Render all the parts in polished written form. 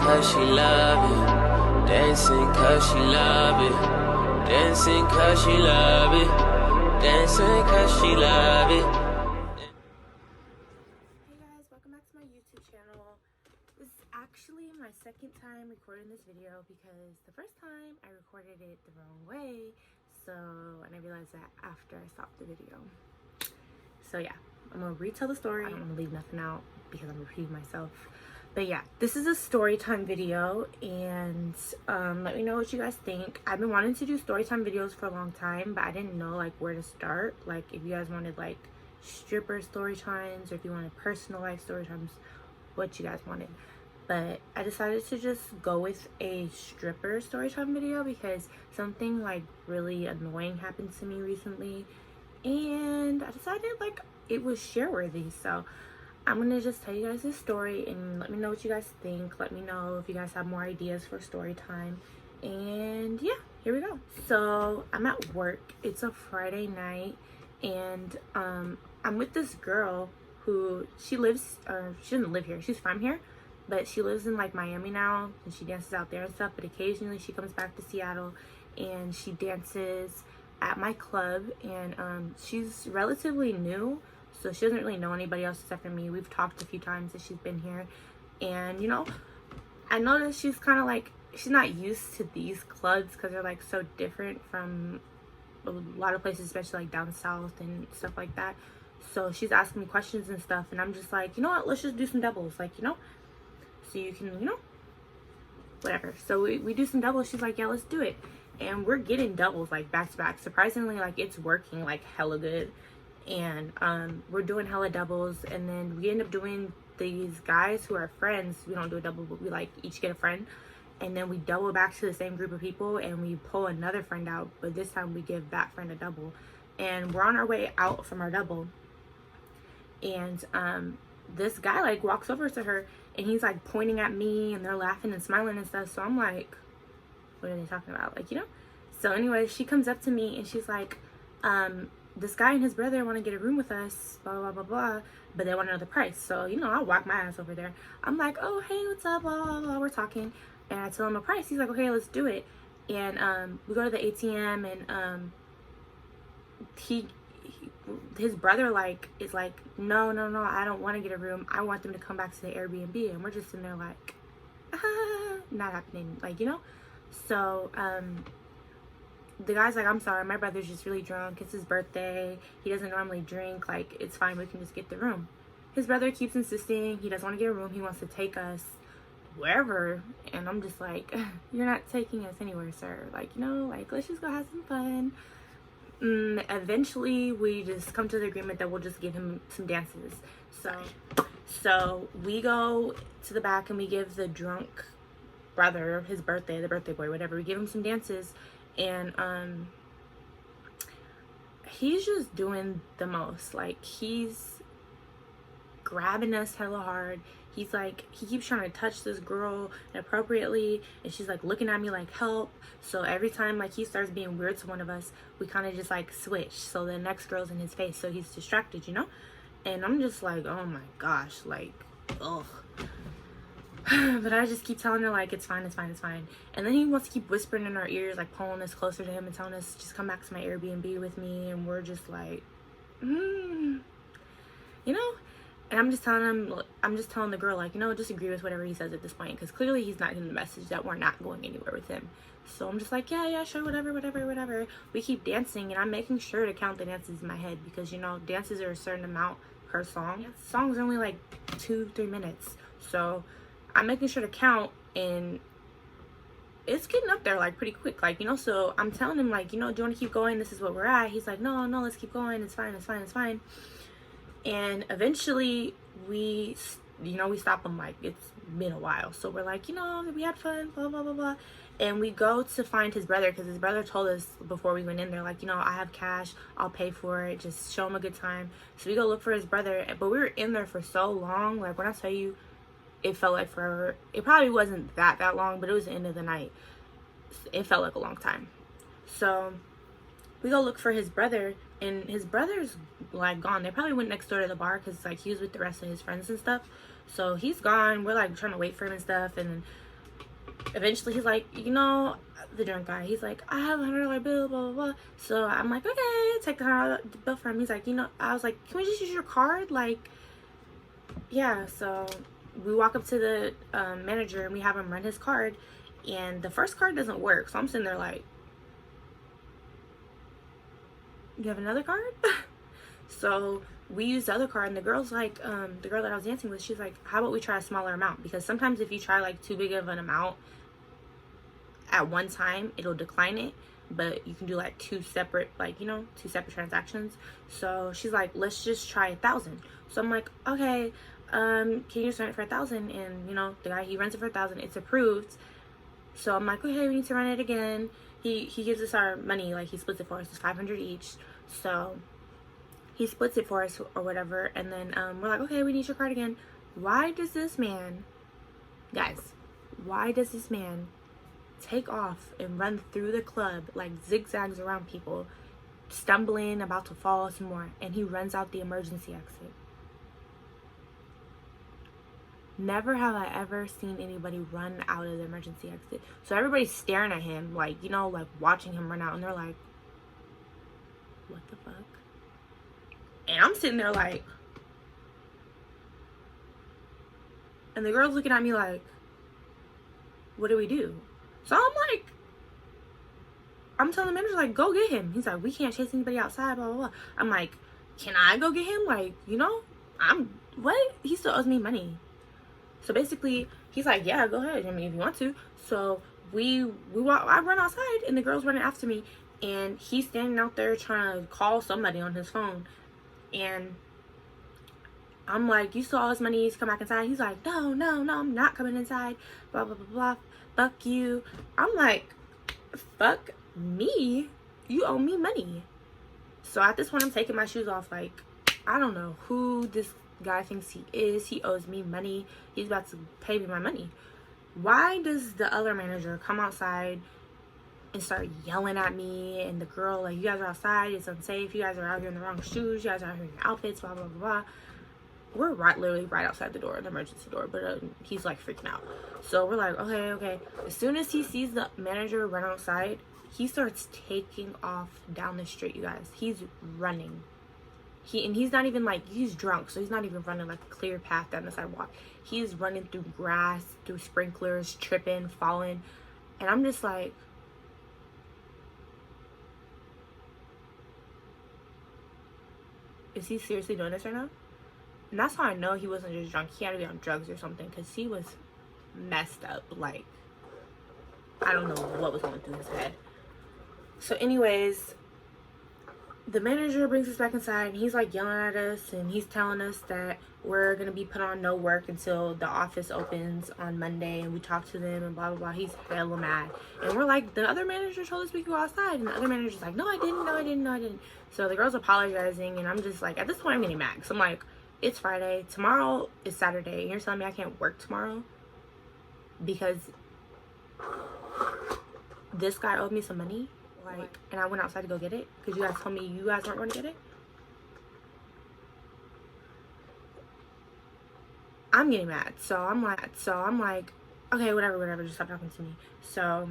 cause she love it. Dancing cause she love it. Dancing cause she love it. Dancing cause she love it. Hey guys, welcome back to my YouTube channel. This is actually my second time recording this video because the first time I recorded it the wrong way, and I realized that after I stopped the video. So yeah, I'm gonna retell the story. I don't want to leave nothing out because I'm repeating myself. But yeah, this is a story time video, and let me know what you guys think. I've been wanting to do story time videos for a long time, but I didn't know like where to start. Like if you guys wanted like stripper story times, or if you wanted personal life story times, what you guys wanted. But I decided to just go with a stripper story time video because something like really annoying happened to me recently, and I decided like it was share worthy. So I'm gonna just tell you guys this story and let me know what you guys think. Let me know if you guys have more ideas for story time. And yeah, here we go. So I'm at work. It's a Friday night, and I'm with this girl who she doesn't live here. She's from here, but she lives in like Miami now, and she dances out there and stuff. But occasionally she comes back to Seattle and she dances at my club. And she's relatively new, so she doesn't really know anybody else except for me. We've talked a few times that she's been here, and you know, I noticed she's kind of like, she's not used to these clubs because they're like so different from a lot of places, especially like down south and stuff like that. So she's asking me questions and stuff, and I'm just like, you know what, let's just do some doubles, like, you know, so you can, you know, whatever. So we do some doubles. She's like, yeah, let's do it. And we're getting doubles like back to back. Surprisingly, like it's working like hella good. And we're doing hella doubles, and then we end up doing these guys who are friends. We don't do a double, but we like each get a friend, and then we double back to the same group of people, and we pull another friend out, but this time we give that friend a double. And we're on our way out from our double, and this guy like walks over to her, and he's like pointing at me, and they're laughing and smiling and stuff. So I'm like, what are they talking about, like, you know? So anyway, she comes up to me and she's like, this guy and his brother want to get a room with us, blah blah blah blah, but they want to know the price. So you know, I walk my ass over there. I'm like, oh hey, what's up, blah blah blah. We're talking, and I tell him a price. He's like, okay, let's do it. And we go to the ATM, and his brother like is like, no, I don't want to get a room. I want them to come back to the Airbnb. And we're just in there like, not happening, like, you know. So the guy's like, I'm sorry, my brother's just really drunk. It's his birthday. He doesn't normally drink. Like, it's fine. We can just get the room. His brother keeps insisting he doesn't want to get a room. He wants to take us wherever. And I'm just like, you're not taking us anywhere, sir. Like, you know, like, let's just go have some fun. Eventually, we just come to the agreement that we'll just give him some dances. So we go to the back and we give the drunk brother, his birthday, the birthday boy, whatever, we give him some dances. And he's just doing the most. Like, he's grabbing us hella hard. He's like, he keeps trying to touch this girl inappropriately, and she's like looking at me like, help. So every time like he starts being weird to one of us, we kind of just like switch, so the next girl's in his face, so he's distracted, you know. And I'm just like, oh my gosh, like, ugh. But I just keep telling her like, it's fine, it's fine, it's fine. And then he wants to keep whispering in our ears, like pulling us closer to him and telling us just come back to my Airbnb with me. And we're just like, you know. And I'm just telling the girl like, you know, just agree with whatever he says at this point, because clearly he's not getting the message that we're not going anywhere with him. So I'm just like, yeah, sure, whatever. We keep dancing, and I'm making sure to count the dances in my head, because you know, dances are a certain amount per song. Songs are only like 2-3 minutes, so I'm making sure to count, and it's getting up there like pretty quick, like, you know. So I'm telling him like, you know, do you want to keep going? This is what we're at. He's like, no, let's keep going. It's fine. And eventually we stop him, like it's been a while. So we're like, you know, we had fun, blah blah blah blah. And we go to find his brother, because his brother told us before we went in there, like, you know, I have cash, I'll pay for it, just show him a good time. So we go look for his brother, but we were in there for so long. Like, when I tell you, it felt like forever. It probably wasn't that long, but it was the end of the night. It felt like a long time. So we go look for his brother, and his brother's like gone. They probably went next door to the bar, because like he was with the rest of his friends and stuff. So he's gone. We're like trying to wait for him and stuff, and eventually he's like, you know, the drunk guy, he's like, I have $100 bill, blah, blah, blah. So I'm like, okay, take the $100 bill from him. He's like, you know, I was like, can we just use your card? Like, yeah. So we walk up to the manager and we have him run his card, and the first card doesn't work. So I'm sitting there like, you have another card? So we used the other card, and the girl's like, the girl that I was dancing with, she's like, how about we try a smaller amount? Because sometimes if you try like too big of an amount at one time, it'll decline it, but you can do like two separate transactions. So she's like, let's just try 1,000. So I'm like, okay, can you just run it for 1,000? And you know, the guy, he runs it for 1,000, it's approved. So I'm like, okay, we need to run it again. He gives us our money, like he splits it for us. It's 500 each. So he splits it for us or whatever, and then we're like, okay, we need your card again. Why does this man, guys, why does this man take off and run through the club, like zigzags around people, stumbling, about to fall some more, and he runs out the emergency exit? Never have I ever seen anybody run out of the emergency exit. So everybody's staring at him, like, you know, like watching him run out, and they're like, what the fuck? And I'm sitting there like, and the girl's looking at me like, what do we do? So I'm like, I'm telling the manager, like, go get him. He's like, we can't chase anybody outside, blah, blah, blah. I'm like, can I go get him? Like, you know, what? He still owes me money. So basically, he's like, yeah, go ahead. I mean, if you want to. So we walk, I run outside, and the girl's running after me, and he's standing out there trying to call somebody on his phone. And I'm like, you saw his money, he's come back inside. He's like, no, I'm not coming inside, blah, blah, blah, blah, fuck you. I'm like, fuck me? You owe me money. So at this point, I'm taking my shoes off, like, I don't know who this guy thinks he is. He owes me money. He's about to pay me my money. Why does the other manager come outside and start yelling at me and the girl, like, you guys are outside, it's unsafe, you guys are out here in the wrong shoes, you guys are out here in your outfits, blah, blah, blah, blah. We're literally right outside the door, the emergency door, but he's like freaking out. So we're like, okay. As soon as he sees the manager run outside, he starts taking off down the street, you guys. He's running. He's not even like, he's drunk, so he's not even running like a clear path down the sidewalk. He's running through grass, through sprinklers, tripping, falling. And I'm just like, is he seriously doing this right now? And that's how I know he wasn't just drunk. He had to be on drugs or something, because he was messed up. Like, I don't know what was going through his head. So anyways, the manager brings us back inside, and he's like yelling at us, and he's telling us that we're gonna be put on no work until the office opens on Monday, and we talk to them and blah blah blah. He's hella mad, and we're like, the other manager told us we could go outside, and the other manager's like, no I didn't. So the girl's apologizing, and I'm just like, at this point I'm getting mad, because I'm like, it's Friday, tomorrow is Saturday, and you're telling me I can't work tomorrow because this guy owed me some money, like, and I went outside to go get it because you guys told me you guys weren't going to get it. I'm getting mad. So I'm like, okay, whatever, just stop talking to me. So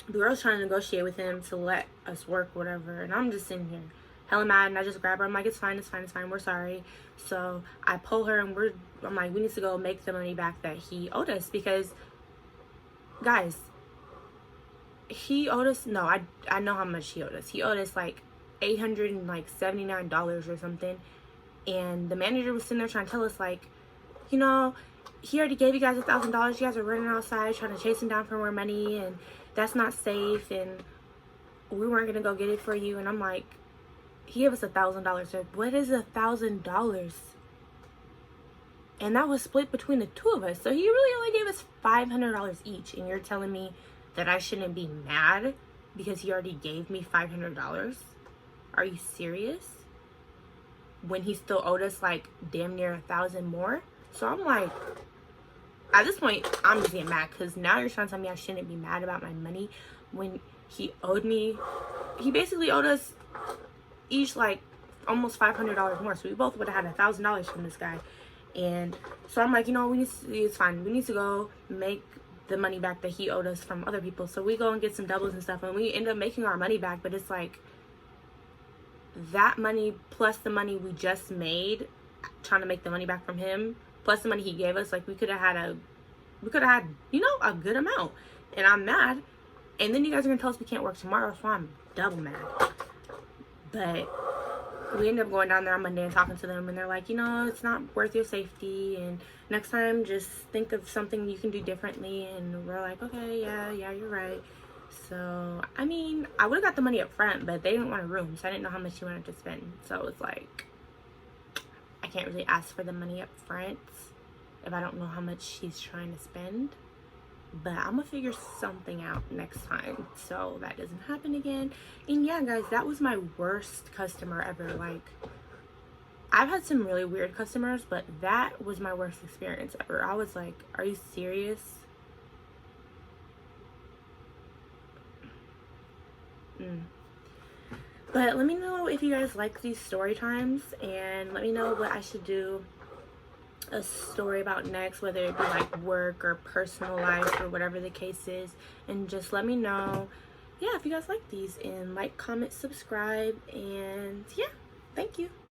the girl's trying to negotiate with him to let us work, whatever, and I'm just sitting here hella mad, and I just grab her. I'm like, it's fine, we're sorry. So I pull her, and I'm like, we need to go make the money back that he owed us, because guys, he owed us, no, I know how much he owed us. He owed us like $879 or something. And the manager was sitting there trying to tell us, like, you know, he already gave you guys $1,000. You guys are running outside trying to chase him down for more money, and that's not safe, and we weren't gonna go get it for you. And I'm like, he gave us $1,000. So what is $1,000? And that was split between the two of us. So he really only gave us $500 each. And you're telling me that I shouldn't be mad because he already gave me $500? Are you serious? When he still owed us like damn near 1,000 more? So I'm like, at this point, I'm just getting mad, because now you're trying to tell me I shouldn't be mad about my money when he owed me, he basically owed us each like almost $500 more. So we both would have had $1,000 from this guy. And so I'm like, you know, it's fine. We need to go make the money back that he owed us from other people. So we go and get some doubles and stuff, and we end up making our money back. But it's like that money plus the money we just made trying to make the money back from him plus the money he gave us, like we could have had you know, a good amount. And I'm mad. And then you guys are gonna tell us we can't work tomorrow, so I'm double mad. But we ended up going down there on Monday and talking to them, and they're like, you know, it's not worth your safety, and next time just think of something you can do differently. And we're like, okay, yeah, you're right. So I mean, I would have got the money up front, but they didn't want a room, so I didn't know how much he wanted to spend. So it's like, I can't really ask for the money up front if I don't know how much he's trying to spend. But I'm gonna figure something out next time so that doesn't happen again. And yeah, guys, that was my worst customer ever. Like, I've had some really weird customers, but that was my worst experience ever. I was like, are you serious? But let me know if you guys like these story times, and let me know what I should do a story about next, whether it be like work or personal life or whatever the case is. And just let me know, yeah, if you guys like these, and like, comment, subscribe, and yeah, thank you.